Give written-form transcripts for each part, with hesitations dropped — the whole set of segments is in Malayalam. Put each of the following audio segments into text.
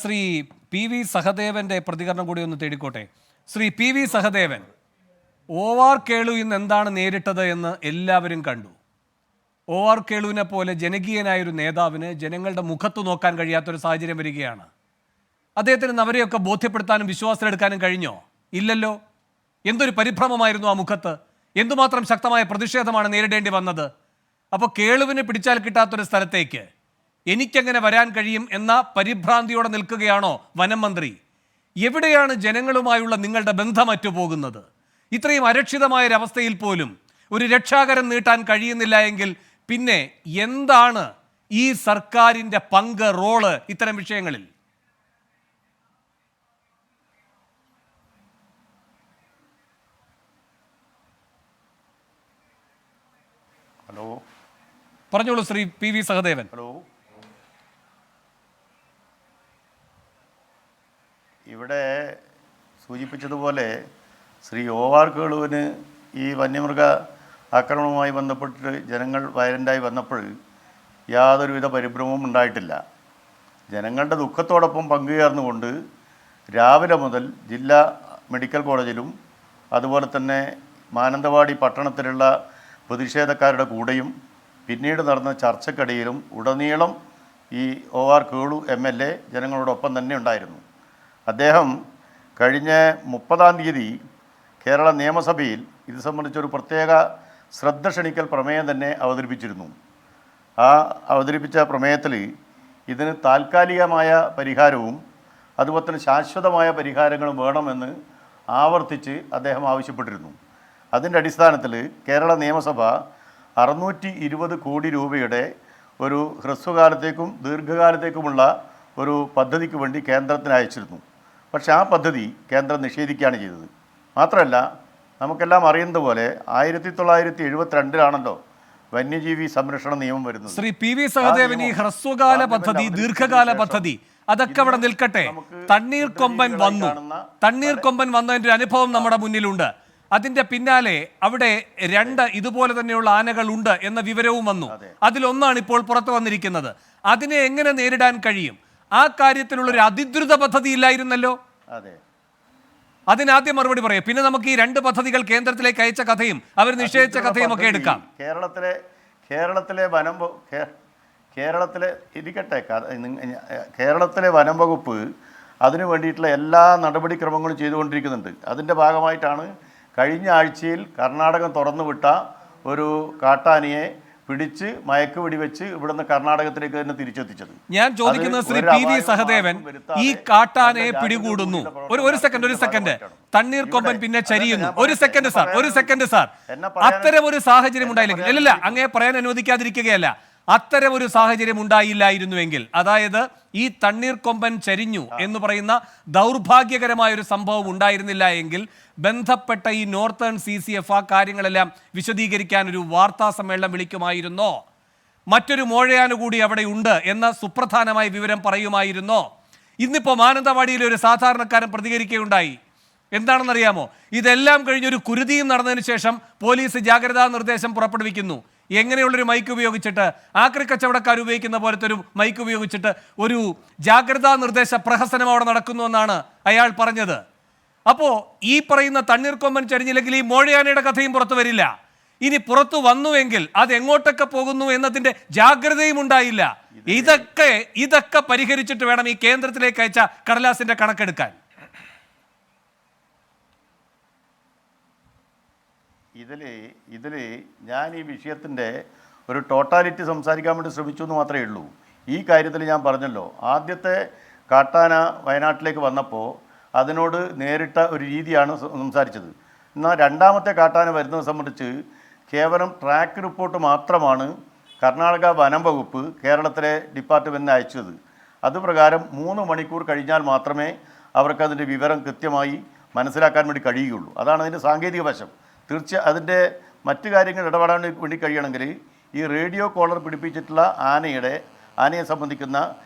ശ്രീ പി വി സഹദേവന്റെ പ്രതികരണം കൂടി ഒന്ന് തേടിക്കോട്ടെ. Shri P V Sahadevan, OR Kelu ഇന്ന് എന്താണ് നേരിട്ടത് എന്ന് എല്ലാവരും കണ്ടു. OR കേളുവിനെ പോലെ ജനകീയനായൊരു നേതാവിന് ജനങ്ങളുടെ മുഖത്ത് നോക്കാൻ കഴിയാത്തൊരു സാഹചര്യം വരികയാണ്. അദ്ദേഹത്തിന് അവരെയൊക്കെ ബോധ്യപ്പെടുത്താനും വിശ്വാസത്തിലെടുക്കാനും കഴിഞ്ഞോ? ഇല്ലല്ലോ. എന്തൊരു പരിഭ്രമമായിരുന്നു ആ മുഖത്ത്. എന്തുമാത്രം ശക്തമായ പ്രതിഷേധമാണ് നേരിടേണ്ടി വന്നത്. അപ്പോൾ കേളുവിന് പിടിച്ചാൽ കിട്ടാത്തൊരു സ്ഥലത്തേക്ക് എനിക്കെങ്ങനെ വരാൻ കഴിയും എന്ന പരിഭ്രാന്തിയോടെ നിൽക്കുകയാണോ വനം മന്ത്രി? എവിടെയാണ് ജനങ്ങളുമായുള്ള നിങ്ങളുടെ ബന്ധമറ്റു പോകുന്നത്? ഇത്രയും അരക്ഷിതമായൊരവസ്ഥയിൽ പോലും ഒരു രക്ഷാകരം നീട്ടാൻ കഴിയുന്നില്ല എങ്കിൽ പിന്നെ എന്താണ് ഈ സർക്കാരിൻ്റെ പങ്ക്, റോള് ഇത്തരം വിഷയങ്ങളിൽ? ഹലോ, പറഞ്ഞോളൂ Shri P V Sahadevan. Hello. ഇവിടെ സൂചിപ്പിച്ചതുപോലെ ശ്രീ OR കേളുവിന് ഈ വന്യമൃഗ ആക്രമണവുമായി ബന്ധപ്പെട്ട് ജനങ്ങൾ വയലൻ്റായി വന്നപ്പോൾ യാതൊരുവിധ പരിഭ്രമവും ഉണ്ടായിട്ടില്ല. ജനങ്ങളുടെ ദുഃഖത്തോടൊപ്പം പങ്കുചേർന്നുകൊണ്ട് രാവിലെ മുതൽ ജില്ലാ മെഡിക്കൽ കോളേജിലും അതുപോലെ തന്നെ മാനന്തവാടി പട്ടണത്തിലുള്ള പ്രതിഷേധക്കാരുടെ കൂടെയും പിന്നീട് നടന്ന ചർച്ചക്കടിയിലും ഉടനീളം ഈ OR കേളു MLA ജനങ്ങളോടൊപ്പം തന്നെ ഉണ്ടായിരുന്നു. അദ്ദേഹം കഴിഞ്ഞ 30-ാം തീയതി കേരള നിയമസഭയിൽ ഇത് സംബന്ധിച്ചൊരു പ്രത്യേക ശ്രദ്ധ ക്ഷണിക്കൽ പ്രമേയം തന്നെ അവതരിപ്പിച്ചിരുന്നു. ആ അവതരിപ്പിച്ച പ്രമേയത്തിൽ ഇതിന് താൽക്കാലികമായ പരിഹാരവും അതുപോലെ തന്നെ ശാശ്വതമായ പരിഹാരങ്ങളും വേണമെന്ന് ആവർത്തിച്ച് അദ്ദേഹം ആവശ്യപ്പെട്ടിരുന്നു. അതിൻ്റെ അടിസ്ഥാനത്തിൽ കേരള നിയമസഭ 620 കോടി രൂപയുടെ ഒരു ഹ്രസ്വകാലത്തേക്കും ദീർഘകാലത്തേക്കുമുള്ള ഒരു പദ്ധതിക്ക് വേണ്ടി കേന്ദ്രത്തിന് അയച്ചിരുന്നു. പക്ഷേ ആ പദ്ധതി കേന്ദ്രം നിഷേധിക്കുകയാണ് ചെയ്തത്. മാത്രമല്ല, നമുക്കെല്ലാം അറിയുന്നത് പോലെ 1972 വന്യജീവി സംരക്ഷണ നിയമം വരുന്നത്. ശ്രീ പി വി സഹദേവൻ, ഈ ഹ്രസ്വകാല പദ്ധതി, ദീർഘകാല പദ്ധതി, അതൊക്കെ അവിടെ നിൽക്കട്ടെ. തണ്ണീർക്കൊമ്പൻ വന്നതിന്റെ ഒരു അനുഭവം നമ്മുടെ മുന്നിലുണ്ട്. അതിന്റെ പിന്നാലെ അവിടെ 2 ഇതുപോലെ തന്നെയുള്ള ആനകൾ ഉണ്ട് എന്ന വിവരവും വന്നു. അതിലൊന്നാണ് ഇപ്പോൾ പുറത്തു വന്നിരിക്കുന്നത്. അതിനെ എങ്ങനെ നേരിടാൻ കഴിയും? ആ കാര്യത്തിലുള്ളൊരു അതിദ്രുത പദ്ധതി ഇല്ലായിരുന്നല്ലോ. അതിനാദ്യം മറുപടി പറയാം, പിന്നെ നമുക്ക് ഈ 2 പദ്ധതികൾ കേന്ദ്രത്തിലേക്ക് അയച്ച കഥയും അവർ നിഷേധിച്ച കഥയും ഒക്കെ എടുക്കാം. കേരളത്തിലെ വനം വകുപ്പ് അതിനു വേണ്ടിയിട്ടുള്ള എല്ലാ നടപടിക്രമങ്ങളും ചെയ്തുകൊണ്ടിരിക്കുന്നുണ്ട്. അതിൻ്റെ ഭാഗമായിട്ടാണ് കഴിഞ്ഞ ആഴ്ചയിൽ കർണാടകം തുറന്നുവിട്ട ഒരു കാട്ടാനയെ പിടിച്ച് മയക്കുവെടി വെച്ച് ഇവിടുന്ന് കർണാടകത്തിലേക്ക് തന്നെ തിരിച്ചെത്തിച്ചത്. ഞാൻ ചോദിക്കുന്നത് ശ്രീ പി വി സഹദേവൻ, ഈ കാട്ടാനയെ പിടികൂടുന്നു. ഒരു സെക്കൻഡ്, തണ്ണീർക്കൊമ്പൻ പിന്നെ ചരിയുന്നു. ഒരു സെക്കൻഡ് സാർ, അത്തരം ഒരു സാഹചര്യം ഉണ്ടായില്ലെങ്കിൽ, ഇല്ല അങ്ങേ പറയാൻ അനുവദിക്കാതിരിക്കുകയല്ല, അത്തരം ഒരു സാഹചര്യം ഉണ്ടായില്ലായിരുന്നുവെങ്കിൽ, അതായത് ഈ തണ്ണീർക്കൊമ്പൻ ചരിഞ്ഞു എന്ന് പറയുന്ന ദൗർഭാഗ്യകരമായ ഒരു സംഭവം ഉണ്ടായിരുന്നില്ല എങ്കിൽ ബന്ധപ്പെട്ട ഈ നോർത്തേൺ CCF ആ കാര്യങ്ങളെല്ലാം വിശദീകരിക്കാൻ ഒരു വാർത്താ സമ്മേളനം വിളിക്കുമായിരുന്നോ? മറ്റൊരു മോഴയാന കൂടി അവിടെ ഉണ്ട് എന്ന സുപ്രധാനമായ വിവരം പറയുമായിരുന്നോ? ഇന്നിപ്പോൾ മാനന്തവാടിയിലെ ഒരു സാധാരണക്കാരൻ പ്രതികരിക്കുകയുണ്ടായി. എന്താണെന്നറിയാമോ? ഇതെല്ലാം കഴിഞ്ഞൊരു കുരുതിയും നടന്നതിന് ശേഷം പോലീസ് ജാഗ്രതാ നിർദ്ദേശം പുറപ്പെടുവിക്കുന്നു. എങ്ങനെയുള്ളൊരു മൈക്ക് ഉപയോഗിച്ചിട്ട്, ആക്രി കച്ചവടക്കാർ ഉപയോഗിക്കുന്ന പോലത്തെ ഒരു മൈക്ക് ഉപയോഗിച്ചിട്ട് ഒരു ജാഗ്രതാ നിർദ്ദേശ പ്രഹസനം അവിടെ നടക്കുന്നു എന്നാണ് അയാൾ പറഞ്ഞത്. അപ്പോൾ ഈ പറയുന്ന തണ്ണീർക്കൊമ്പൻ ചരിഞ്ഞില്ലെങ്കിൽ ഈ മോഴയാനയുടെ കഥയും പുറത്തു വരില്ല. ഇനി പുറത്തു വന്നുവെങ്കിൽ അത് എങ്ങോട്ടൊക്കെ പോകുന്നു എന്നതിൻ്റെ ജാഗ്രതയും ഉണ്ടായില്ല. ഇതൊക്കെ പരിഹരിച്ചിട്ട് വേണം ഈ കേന്ദ്രത്തിലേക്ക് അയച്ച കടലാസിന്റെ കണക്കെടുക്കാൻ. ഇതിൽ ഞാൻ ഈ വിഷയത്തിൻ്റെ ഒരു ടോട്ടാലിറ്റി സംസാരിക്കാൻ വേണ്ടി ശ്രമിച്ചു എന്ന് മാത്രമേ ഉള്ളൂ. ഈ കാര്യത്തിൽ ഞാൻ പറഞ്ഞല്ലോ, ആദ്യത്തെ കാട്ടാന വയനാട്ടിലേക്ക് വന്നപ്പോൾ അതിനോട് നേരിട്ട ഒരു രീതിയാണ് സംസാരിച്ചത്. എന്നാൽ രണ്ടാമത്തെ കാട്ടാന വരുന്നത് സംബന്ധിച്ച് കേവലം ട്രാക്ക് റിപ്പോർട്ട് മാത്രമാണ് കർണാടക വനം വകുപ്പ് കേരളത്തിലെ ഡിപ്പാർട്ട്മെൻറ്റിന് അയച്ചത്. അതുപ്രകാരം 3 മണിക്കൂർ കഴിഞ്ഞാൽ മാത്രമേ അവർക്കതിൻ്റെ വിവരം കൃത്യമായി മനസ്സിലാക്കാൻ വേണ്ടി കഴിയുകയുള്ളൂ. അതാണ് അതിൻ്റെ സാങ്കേതിക വശം. അതിൻ്റെ മറ്റു കാര്യങ്ങൾ ഇടപെടാൻ വേണ്ടി കഴിയണമെങ്കിൽ ഈ റേഡിയോ കോളർ പിടിപ്പിച്ചിട്ടുള്ള ആനയെ സംബന്ധിക്കുന്ന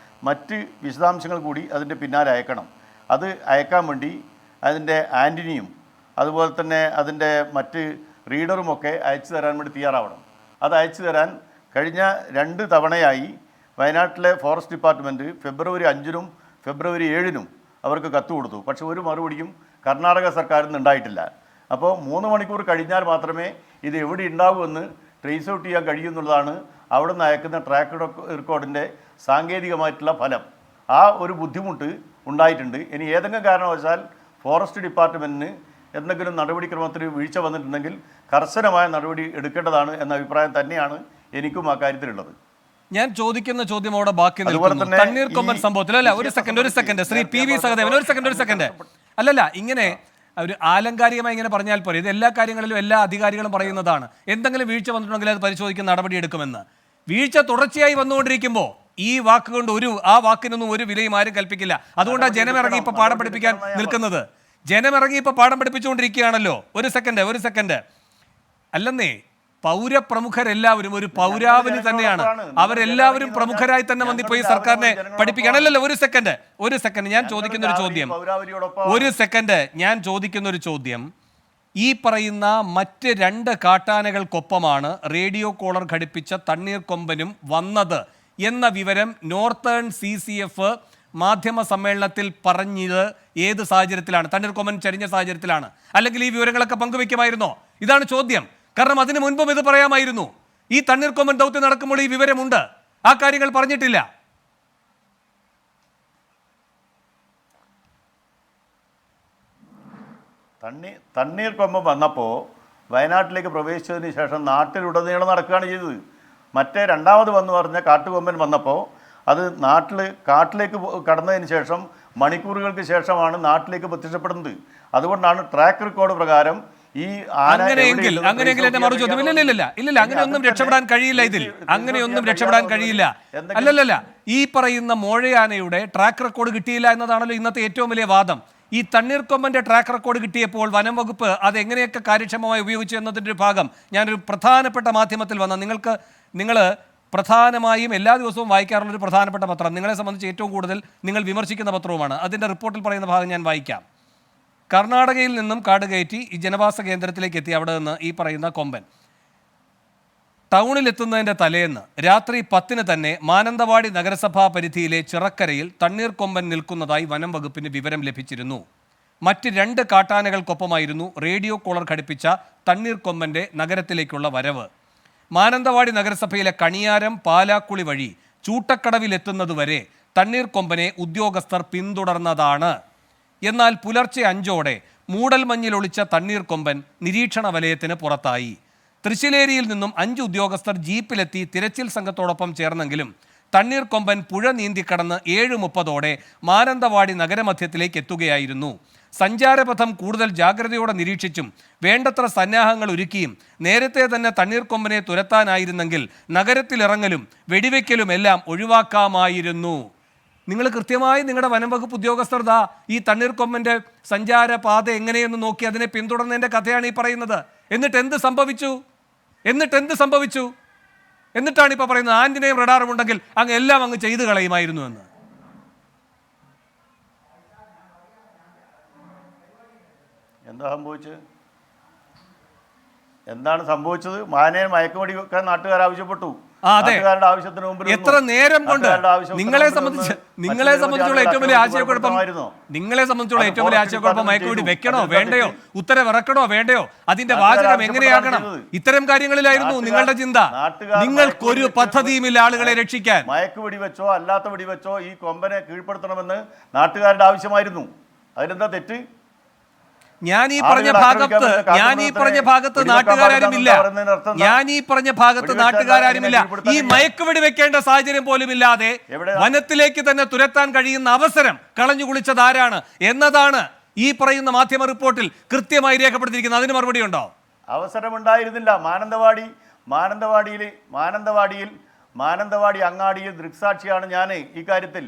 മറ്റ് വിശദാംശങ്ങൾ കൂടി അതിൻ്റെ പിന്നാലെ അയക്കണം. അത് അയക്കാൻ വേണ്ടി അതിൻ്റെ ആൻറ്റിനിയും അതുപോലെ തന്നെ അതിൻ്റെ മറ്റ് റീഡറുമൊക്കെ അയച്ചു തരാൻ വേണ്ടി തയ്യാറാവണം. അത് അയച്ചു തരാൻ കഴിഞ്ഞ 2 തവണയായി വയനാട്ടിലെ ഫോറസ്റ്റ് ഡിപ്പാർട്ട്മെൻറ്റ് ഫെബ്രുവരി 5-നും ഫെബ്രുവരി 7-നും അവർക്ക് കത്ത് കൊടുത്തു. പക്ഷെ ഒരു മറുപടിയും കർണാടക സർക്കാരിൽ നിന്ന് ഉണ്ടായിട്ടില്ല. അപ്പോൾ 3 മണിക്കൂർ കഴിഞ്ഞാൽ മാത്രമേ ഇത് എവിടെ ഉണ്ടാവുമെന്ന് ട്രേസ് ഔട്ട് ചെയ്യാൻ കഴിയുമെന്നുള്ളതാണ് അവിടെ നിന്ന് അയക്കുന്ന ട്രാക്ക് റെക്കോർഡിൻ്റെ സാങ്കേതികമായിട്ടുള്ള ഫലം. ആ ഒരു ബുദ്ധിമുട്ട് ഉണ്ടായിട്ടുണ്ട്. ഇനി ഏതെങ്കിലും കാരണവശാൽ ഫോറസ്റ്റ് ഡിപ്പാർട്ട്മെൻറ്റിന് എന്തെങ്കിലും നടപടിക്രമത്തിൽ വീഴ്ച വന്നിട്ടുണ്ടെങ്കിൽ കർശനമായ നടപടി എടുക്കേണ്ടതാണ് എന്ന അഭിപ്രായം തന്നെയാണ് എനിക്കും ആ കാര്യത്തിലുള്ളത്. ഞാൻ ചോദിക്കുന്ന ചോദ്യം അവിടെ ബാക്കി നിൽക്കുന്നു. തണ്ണീർക്കൊമ്പൻ സംഭവത്തിൽ അല്ല, ഒരു second Shri P V Sahadevan, ഒരു സെക്കൻഡ് അല്ലല്ല, ഇങ്ങനെ ഒരു ആലങ്കാരികമായി ഇങ്ങനെ പറഞ്ഞാൽ പോരെ. ഇത് എല്ലാ കാര്യങ്ങളിലും എല്ലാ അധികാരികളും പറയുന്നതാണ്. എന്തെങ്കിലും വീഴ്ച വന്നിട്ടുണ്ടെങ്കിൽ അത് പരിശോധിക്കുന്ന നടപടിയെടുക്കുമെന്ന്. വീഴ്ച തുടർച്ചയായി വന്നുകൊണ്ടിരിക്കുമ്പോൾ ഈ വാക്ക് കൊണ്ട് ആ വാക്കിനൊന്നും ഒരു വിലയും ആരും കൽപ്പിക്കില്ല. അതുകൊണ്ടാണ് ജനമിറങ്ങി ഇപ്പൊ പാഠം പഠിപ്പിക്കാൻ നിൽക്കുന്നത്. ജനമിറങ്ങി ഇപ്പൊ പാഠം പഠിപ്പിച്ചുകൊണ്ടിരിക്കുകയാണല്ലോ. ഒരു സെക്കൻഡ് അല്ലെന്നേ, പൗരപ്രമുഖരെല്ലാവരും ഒരു പൗരാവലി തന്നെയാണ്. അവരെല്ലാവരും പ്രമുഖരായി തന്നെ വന്നിപ്പോ ഈ സർക്കാരിനെ പഠിപ്പിക്കുകയാണല്ലോ. ഒരു സെക്കൻഡ് ഞാൻ ചോദിക്കുന്ന ഒരു ചോദ്യം ഈ പറയുന്ന മറ്റ് 2 കാട്ടാനകൾക്കൊപ്പമാണ് റേഡിയോ കോളർ ഘടിപ്പിച്ച തണ്ണീർക്കൊമ്പനും വന്നത് എന്ന വിവരം നോർത്തേൺ CCF മാധ്യമ സമ്മേളനത്തിൽ പറഞ്ഞത് ഏത് സാഹചര്യത്തിലാണ്? തണ്ണീർക്കൊമ്പൻ ചരിഞ്ഞ സാഹചര്യത്തിലാണ്? അല്ലെങ്കിൽ ഈ വിവരങ്ങളൊക്കെ പങ്കുവെക്കുമായിരുന്നോ? ഇതാണ് ചോദ്യം. കാരണം അതിന് മുൻപും ഇത് പറയാമായിരുന്നു. ഈ തണ്ണീർക്കൊമ്പൻ ദൗത്യം നടക്കുമ്പോൾ ഈ വിവരമുണ്ട്, ആ കാര്യങ്ങൾ പറഞ്ഞിട്ടില്ല. തണ്ണീർക്കൊമ്പൻ വന്നപ്പോൾ വയനാട്ടിലേക്ക് പ്രവേശിച്ചതിന് ശേഷം നാട്ടിലുടനീളം നടക്കുകയാണ് ചെയ്തത്. മറ്റേ രണ്ടാമത് വന്ന് പറഞ്ഞ കാട്ടുകൊമ്പൻ വന്നപ്പോൾ അത് കാട്ടിലേക്ക് കടന്നതിന് ശേഷം മണിക്കൂറുകൾക്ക് ശേഷമാണ് നാട്ടിലേക്ക് പ്രത്യക്ഷപ്പെടുന്നത്. അതുകൊണ്ടാണ് ട്രാക്ക് റെക്കോർഡ് പ്രകാരം ഈ അങ്ങനെയെങ്കിൽ എന്റെ മറുചോദ്യം ഇല്ല, അങ്ങനെയൊന്നും രക്ഷപ്പെടാൻ കഴിയില്ല. ഇതിൽ അങ്ങനെയൊന്നും രക്ഷപ്പെടാൻ കഴിയില്ല. അല്ലല്ല, ഈ പറയുന്ന മോഴയാനയുടെ ട്രാക്ക് റെക്കോർഡ് കിട്ടിയില്ല എന്നതാണല്ലോ ഇന്നത്തെ ഏറ്റവും വലിയ വാദം. ഈ തണ്ണീർക്കൊമ്പന്റെ ട്രാക്ക് റെക്കോർഡ് കിട്ടിയപ്പോൾ വനം വകുപ്പ് അത് എങ്ങനെയൊക്കെ കാര്യക്ഷമമായി ഉപയോഗിച്ചു എന്നതിൻ്റെ ഒരു ഭാഗം ഞാനൊരു പ്രധാനപ്പെട്ട മാധ്യമത്തിൽ വന്ന നിങ്ങൾ പ്രധാനമായും എല്ലാ ദിവസവും വായിക്കാറുള്ളൊരു പ്രധാനപ്പെട്ട പത്രം, നിങ്ങളെ സംബന്ധിച്ച് ഏറ്റവും കൂടുതൽ നിങ്ങൾ വിമർശിക്കുന്ന പത്രവുമാണ്. അതിൻ്റെ റിപ്പോർട്ടിൽ പറയുന്ന ഭാഗം ഞാൻ വായിക്കാം. കർണാടകയിൽ നിന്നും കാട് കയറ്റി ഈ ജനവാസ കേന്ദ്രത്തിലേക്ക് എത്തി. അവിടെ നിന്ന് ഈ പറയുന്ന കൊമ്പൻ ടൗണിലെത്തുന്നതിൻ്റെ തലേന്ന് രാത്രി 10-ന് തന്നെ മാനന്തവാടി നഗരസഭാ പരിധിയിലെ ചിറക്കരയിൽ തണ്ണീർക്കൊമ്പൻ നിൽക്കുന്നതായി വനം വകുപ്പിന് വിവരം ലഭിച്ചിരുന്നു. മറ്റ് 2 കാട്ടാനകൾക്കൊപ്പമായിരുന്നു റേഡിയോ കോളർ ഘടിപ്പിച്ച തണ്ണീർക്കൊമ്പൻ്റെ നഗരത്തിലേക്കുള്ള വരവ്. മാനന്തവാടി നഗരസഭയിലെ കണിയാരം പാലാക്കുളി വഴി ചൂട്ടക്കടവിലെത്തുന്നതുവരെ തണ്ണീർക്കൊമ്പനെ ഉദ്യോഗസ്ഥർ പിന്തുടർന്നതാണ്. എന്നാൽ പുലർച്ചെ 5-ഓടെ മൂടൽമഞ്ഞിൽ ഒളിച്ച തണ്ണീർക്കൊമ്പൻ നിരീക്ഷണ വലയത്തിന് പുറത്തായി. തൃശ്ശിലേരിയിൽ നിന്നും 5 ഉദ്യോഗസ്ഥർ ജീപ്പിലെത്തി തിരച്ചിൽ സംഘത്തോടൊപ്പം ചേർന്നെങ്കിലും തണ്ണീർക്കൊമ്പൻ പുഴ നീന്തിക്കടന്ന് 7:30-ഓടെ മാനന്തവാടി നഗരമധ്യത്തിലേക്ക് എത്തുകയായിരുന്നു. സഞ്ചാരപഥം കൂടുതൽ ജാഗ്രതയോടെ നിരീക്ഷിച്ചും വേണ്ടത്ര സന്നാഹങ്ങൾ ഒരുക്കിയും നേരത്തെ തന്നെ തണ്ണീർക്കൊമ്പനെ തുരത്താനായിരുന്നെങ്കിൽ നഗരത്തിലിറങ്ങലും വെടിവെക്കലുമെല്ലാം ഒഴിവാക്കാമായിരുന്നു. നിങ്ങൾ കൃത്യമായി നിങ്ങളുടെ വനം വകുപ്പ് ഉദ്യോഗസ്ഥർ ഈ തണ്ണീർക്കൊമ്പൻ്റെ സഞ്ചാരപാത എങ്ങനെയെന്ന് നോക്കി അതിനെ പിന്തുടർന്നതിൻ്റെ കഥയാണ് ഈ പറയുന്നത്. എന്നിട്ട് എന്ത് സംഭവിച്ചു? എന്നിട്ടാണ് ഇപ്പോൾ പറയുന്നത് ആന്റിനയും റഡാറും ഉണ്ടെങ്കിൽ എല്ലാം അങ്ങ് ചെയ്തു കളയുമായിരുന്നു എന്ന്. എന്താണ് സംഭവിച്ചത്? മാനയെ മയക്കുമടി വെക്കാൻ നാട്ടുകാർ ആവശ്യപ്പെട്ടു. ആവശ്യത്തിന് മുമ്പ് എത്ര നേരം കൊണ്ട് നിങ്ങളെ സംബന്ധിച്ചുള്ള ഏറ്റവും വലിയ ആശയക്കുഴപ്പം മയക്കുവെടി വെക്കണോ വേണ്ടയോ, ഉത്തരവിറക്കണോ വേണ്ടയോ, അതിന്റെ വാചകം എങ്ങനെയാകണം, ഇത്തരം കാര്യങ്ങളിലായിരുന്നു നിങ്ങളുടെ ചിന്ത. നിങ്ങൾക്കൊരു പദ്ധതിയുമില്ല ആളുകളെ രക്ഷിക്കാൻ. മയക്കുവെടി വെച്ചോ അല്ലാത്ത വെടി വെച്ചോ ഈ കൊമ്പനെ കീഴ്പ്പെടുത്തണമെന്ന് നാട്ടുകാരുടെ ആവശ്യമായിരുന്നു. അതിനെന്താ തെറ്റ്? ഞാൻ ഈ പറഞ്ഞ ഭാഗത്ത് നാട്ടുകാരുമില്ല. ഈ മയക്കുവെടി വെക്കേണ്ട സാഹചര്യം പോലും ഇല്ലാതെ വനത്തിലേക്ക് തന്നെ തുരത്താൻ കഴിയുന്ന അവസരം കളഞ്ഞു കുളിച്ചത് ആരാണ് എന്നതാണ് ഈ പറയുന്ന മാധ്യമ റിപ്പോർട്ടിൽ കൃത്യമായി രേഖപ്പെടുത്തിയിരിക്കുന്നത്. അതിന് മറുപടി ഉണ്ടോ? അവസരമുണ്ടായിരുന്നില്ല. മാനന്തവാടി അങ്ങാടിയിൽ ദൃക്സാക്ഷിയാണ് ഞാൻ ഈ കാര്യത്തിൽ.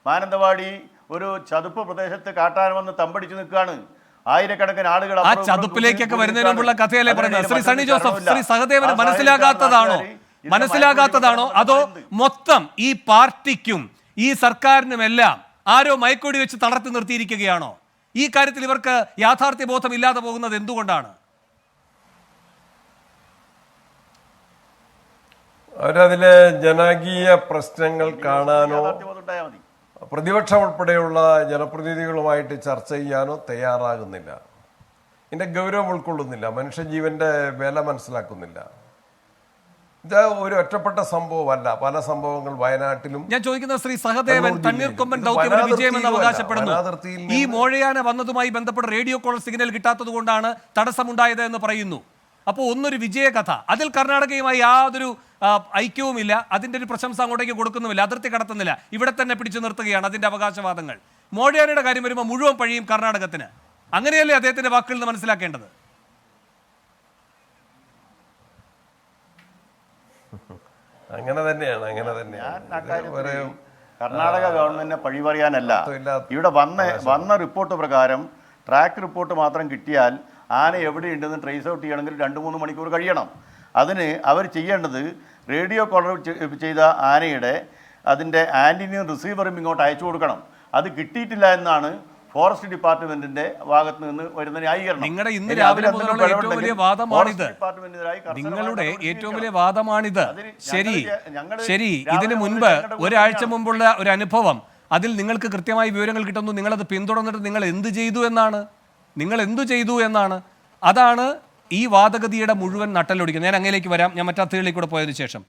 മാനന്തവാടി ഒരു ചതുപ്പ് പ്രദേശത്ത് കാട്ടാന വന്ന് തമ്പടിച്ചു നിൽക്കുകയാണ്. ആയിരക്കണക്കിന് ആളുകൾ ആ ചതുപ്പിലേക്കൊക്കെ വരുന്നതിന് മുമ്പുള്ള കഥയല്ലേ പറയുന്നത്? ശ്രീ സണ്ണി ജോസഫ്, ശ്രീ സഹദേവന് മനസ്സിലാകാത്തതാണോ അതോ മൊത്തം ഈ പാർട്ടിക്കും ഈ സർക്കാരിനുമെല്ലാം ആരോ മയക്കുവെടി വെച്ച് തളർത്തി നിർത്തിയിരിക്കുകയാണോ? ഈ കാര്യത്തിൽ ഇവർക്ക് യാഥാർത്ഥ്യ ബോധം ഇല്ലാതെ പോകുന്നത് എന്തുകൊണ്ടാണ്? അവരതിലെ ജനകീയ പ്രശ്നങ്ങൾ കാണാനോ പ്രതിപക്ഷം ഉൾപ്പെടെയുള്ള ജനപ്രതിനിധികളുമായിട്ട് ചർച്ച ചെയ്യാനോ തയ്യാറാകുന്നില്ല. ഇതിന്റെ ഗൗരവം ഉൾക്കൊള്ളുന്നില്ല, മനുഷ്യജീവന്റെ വില മനസ്സിലാക്കുന്നില്ല. ഇത് ഒരു ഒറ്റപ്പെട്ട സംഭവമല്ല, പല സംഭവങ്ങൾ വയനാട്ടിലും. ഞാൻ ചോദിക്കുന്നത് ശ്രീ സഹദേവൻ, തണ്ണീർക്കൊമ്പൻ ദൗത്യം ഒരു വിജയമെന്ന് അവകാശപ്പെടുന്നു. ഈ മോഴയാന വന്നതുമായി ബന്ധപ്പെട്ട റേഡിയോ കോൾ സിഗ്നൽ കിട്ടാത്തത് കൊണ്ടാണ് തടസ്സമുണ്ടായത് എന്ന് പറയുന്നു. അപ്പോൾ ഒന്നൊരു വിജയകഥ, അതിൽ കർണാടകയുമായി യാതൊരു ഐക്യവുമില്ല, അതിന്റെ ഒരു പ്രശംസ അങ്ങോട്ടേക്ക് കൊടുക്കുന്നുമില്ല, അതിർത്തി കടത്തുന്നില്ല, ഇവിടെ തന്നെ പിടിച്ചു നിർത്തുകയാണ് അതിന്റെ അവകാശവാദങ്ങൾ. മോഴയാനയുടെ കാര്യം വരുമ്പോൾ മുഴുവൻ പഴിയും കർണാടകത്തിന്. അങ്ങനെയല്ലേ അദ്ദേഹത്തിന്റെ വാക്കുകളിൽ നിന്ന് മനസ്സിലാക്കേണ്ടത്? അങ്ങനെ തന്നെയാണ്. കർണാടക ഗവൺമെന്റിനെ പഴി പറയാനല്ല, ഇവിടെ വന്ന റിപ്പോർട്ട് പ്രകാരം ട്രാക്ക് റിപ്പോർട്ട് മാത്രം കിട്ടിയാൽ ആന എവിടെയുണ്ടെന്ന് ട്രേസ് ഔട്ട് ചെയ്യണമെങ്കിൽ 2-3 മണിക്കൂർ കഴിയണം. അതിന് അവർ ചെയ്യേണ്ടത് റേഡിയോ കോളർ ചെയ്ത ആനയുടെ അതിൻ്റെ ആൻറ്റിനിയും റിസീവറും ഇങ്ങോട്ട് അയച്ചു കൊടുക്കണം. അത് കിട്ടിയിട്ടില്ല എന്നാണ് ഫോറസ്റ്റ് ഡിപ്പാർട്ട്മെന്റിന്റെ ഭാഗത്ത് നിന്ന് വരുന്ന ന്യായീകരണം. നിങ്ങളുടെ ഇന്ന് രാവിലെ മുതലുള്ള ഏറ്റവും വലിയ വാദമാണിത്. നിങ്ങളുടെ ഏറ്റവും വലിയ വാദമാണിത്. ശരി, ഇതിനു മുൻപ് ഒരാഴ്ച മുമ്പുള്ള ഒരു അനുഭവം, അതിൽ നിങ്ങൾക്ക് കൃത്യമായി വിവരങ്ങൾ കിട്ടുന്നു, നിങ്ങളത് പിന്തുടർന്നിട്ട് നിങ്ങൾ എന്ത് ചെയ്തു എന്നാണ്. അതാണ് ഈ വാദഗതിയുടെ മുഴുവൻ നട്ടലൊടിക്കുന്നത്. ഞാൻ അങ്ങയിലേക്ക് വരാം, ഞാൻ മറ്റു അതിഥികളിലേക്ക് കൂടെ പോയതിനു ശേഷം.